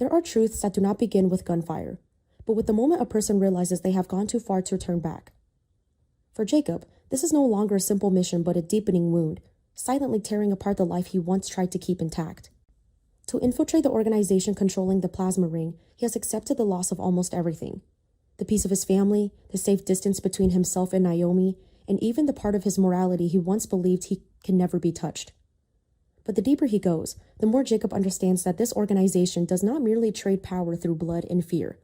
There are truths that do not begin with gunfire, but with the moment a person realizes they have gone too far to turn back. For Jacob, this is no longer a simple mission but a deepening wound, silently tearing apart the life he once tried to keep intact. To infiltrate the organization controlling the plasma ring, he has accepted the loss of almost everything. The peace of his family, the safe distance between himself and Naomi, and even the part of his morality he once believed he can never be touched. But the deeper he goes, the more Jacob understands that this organization does not merely trade power through blood and fear.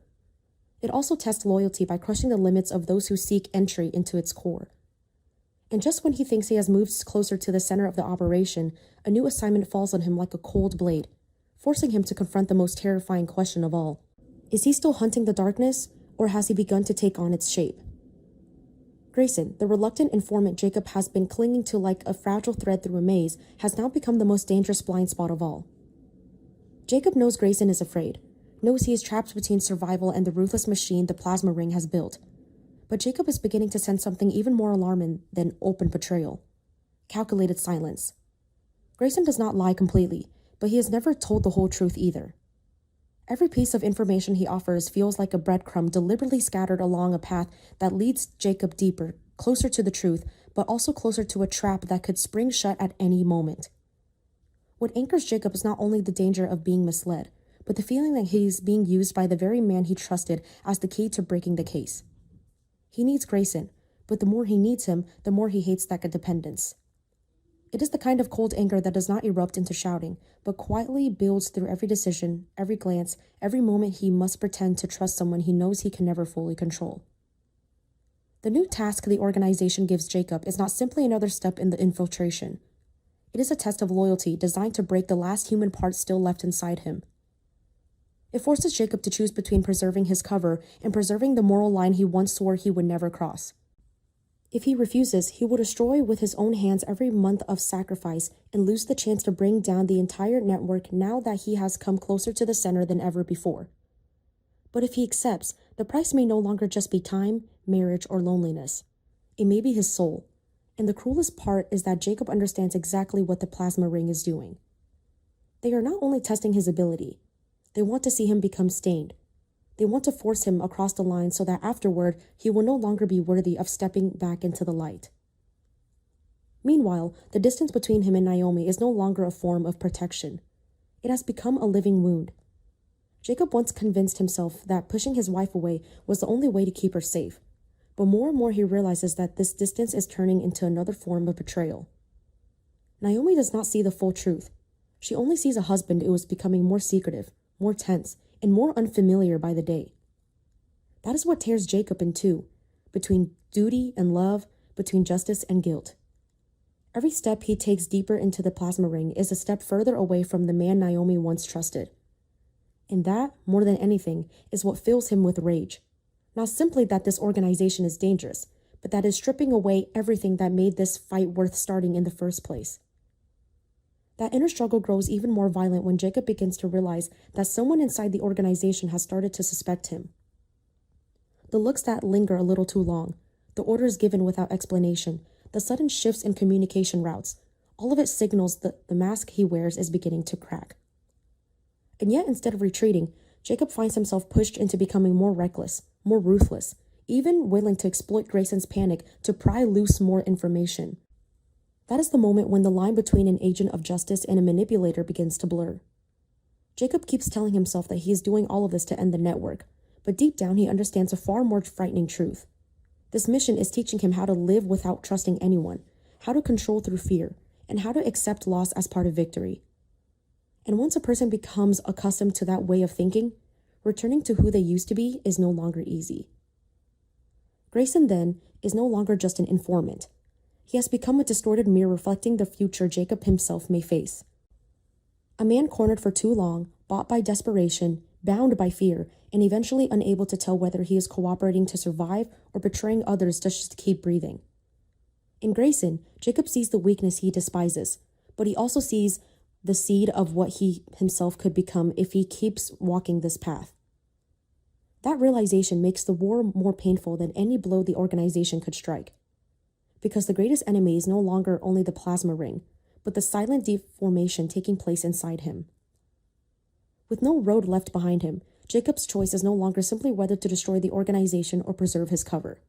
It also tests loyalty by crushing the limits of those who seek entry into its core. And just when he thinks he has moved closer to the center of the operation, a new assignment falls on him like a cold blade, forcing him to confront the most terrifying question of all. Is he still hunting the darkness, or has he begun to take on its shape? Grayson, the reluctant informant Jacob has been clinging to like a fragile thread through a maze, has now become the most dangerous blind spot of all. Jacob knows Grayson is afraid, knows he is trapped between survival and the ruthless machine the plasma ring has built. But Jacob is beginning to sense something even more alarming than open betrayal. Calculated silence. Grayson does not lie completely, but he has never told the whole truth either. Every piece of information he offers feels like a breadcrumb deliberately scattered along a path that leads Jacob deeper, closer to the truth, but also closer to a trap that could spring shut at any moment. What anchors Jacob is not only the danger of being misled, but the feeling that he's being used by the very man he trusted as the key to breaking the case. He needs Grayson, but the more he needs him, the more he hates that dependence. It is the kind of cold anger that does not erupt into shouting, but quietly builds through every decision, every glance, every moment he must pretend to trust someone he knows he can never fully control. The new task the organization gives Jacob is not simply another step in the infiltration. It is a test of loyalty designed to break the last human part still left inside him. It forces Jacob to choose between preserving his cover and preserving the moral line he once swore he would never cross. If he refuses, he will destroy with his own hands every month of sacrifice and lose the chance to bring down the entire network now that he has come closer to the center than ever before. But if he accepts, the price may no longer just be time, marriage, or loneliness. It may be his soul. And the cruelest part is that Jacob understands exactly what the plasma ring is doing. They are not only testing his ability, they want to see him become stained. They want to force him across the line so that afterward he will no longer be worthy of stepping back into the light. Meanwhile, the distance between him and Naomi is no longer a form of protection. It has become a living wound. Jacob once convinced himself that pushing his wife away was the only way to keep her safe, but more and more he realizes that this distance is turning into another form of betrayal. Naomi does not see the full truth. She only sees a husband who is becoming more secretive, more tense, and more unfamiliar by the day. That is what tears Jacob in two, between duty and love, between justice and guilt. Every step he takes deeper into the plasma ring is a step further away from the man Naomi once trusted. And that, more than anything, is what fills him with rage. Not simply that this organization is dangerous, but that is stripping away everything that made this fight worth starting in the first place. That inner struggle grows even more violent when Jacob begins to realize that someone inside the organization has started to suspect him. The looks that linger a little too long, the orders given without explanation, the sudden shifts in communication routes, all of it signals that the mask he wears is beginning to crack. And yet, instead of retreating, Jacob finds himself pushed into becoming more reckless, more ruthless, even willing to exploit Grayson's panic to pry loose more information. That is the moment when the line between an agent of justice and a manipulator begins to blur. Jacob keeps telling himself that he is doing all of this to end the network, but deep down he understands a far more frightening truth. This mission is teaching him how to live without trusting anyone, how to control through fear, and how to accept loss as part of victory. And once a person becomes accustomed to that way of thinking, returning to who they used to be is no longer easy. Grayson, then, is no longer just an informant. He has become a distorted mirror reflecting the future Jacob himself may face. A man cornered for too long, bought by desperation, bound by fear, and eventually unable to tell whether he is cooperating to survive or betraying others just to keep breathing. In Grayson, Jacob sees the weakness he despises, but he also sees the seed of what he himself could become if he keeps walking this path. That realization makes the war more painful than any blow the organization could strike. Because the greatest enemy is no longer only the plasma ring, but the silent deformation taking place inside him. With no road left behind him, Jacob's choice is no longer simply whether to destroy the organization or preserve his cover.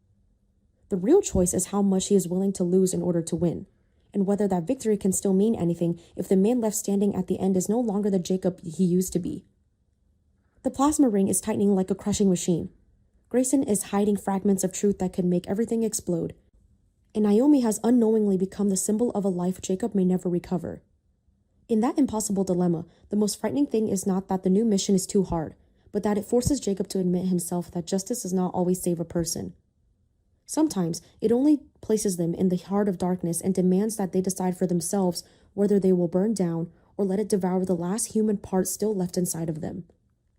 The real choice is how much he is willing to lose in order to win, and whether that victory can still mean anything if the man left standing at the end is no longer the Jacob he used to be. The plasma ring is tightening like a crushing machine. Grayson is hiding fragments of truth that could make everything explode, and Naomi has unknowingly become the symbol of a life Jacob may never recover. In that impossible dilemma, the most frightening thing is not that the new mission is too hard, but that it forces Jacob to admit himself that justice does not always save a person. Sometimes it only places them in the heart of darkness and demands that they decide for themselves whether they will burn down or let it devour the last human part still left inside of them.